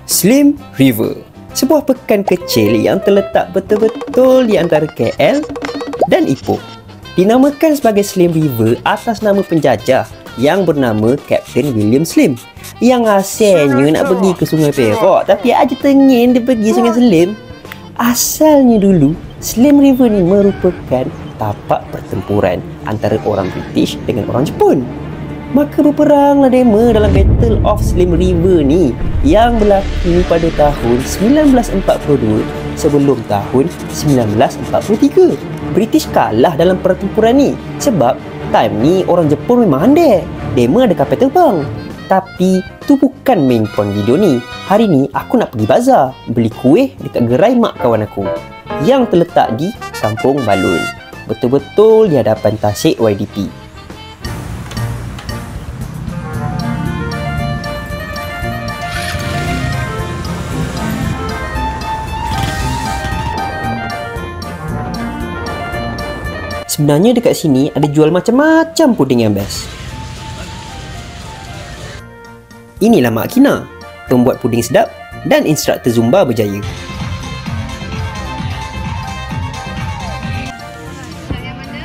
Slim River, sebuah pekan kecil yang terletak betul-betul di antara KL dan Ipoh. Dinamakan sebagai Slim River atas nama penjajah yang bernama Captain William Slim, yang asalnya nak pergi ke Sungai Perak tapi aja tengin dia pergi Sungai Slim. Asalnya dulu Slim River ni merupakan tapak pertempuran antara orang British dengan orang Jepun. Maka berperanglah dema dalam Battle of Slim River ni yang berlaku pada tahun 1942 sebelum tahun 1943. British kalah dalam pertempuran ni sebab time ni orang Jepun memang handai. Dema ada kapal terbang. Tapi tu bukan main point video ni. Hari ni aku nak pergi bazar beli kuih dekat gerai mak kawan aku yang terletak di Kampung Balun, betul-betul di hadapan Tasik YDP. Sebenarnya dekat sini ada jual macam-macam puding yang best. Inilah Mak Kina, pembuat puding sedap dan instruktur Zumba berjaya.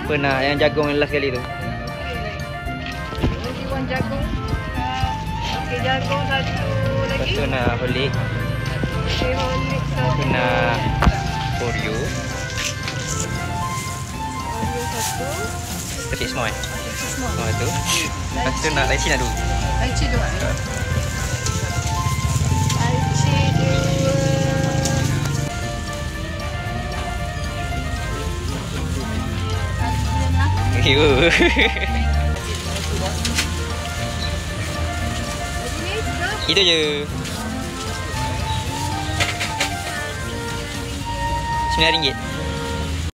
Pernah yang jagung yang last kali tu. Lagi one jagung. Okey, jagung satu lagi. Lepas tu nak holik. Okey, holik satu. Tu nak Oreo. Oreo satu. Kecil semua eh? Semua. Semua tu. Lepas tu nak lychee nak dulu. Lychee dua. Lychee dua. Yo. Itu je. RM9.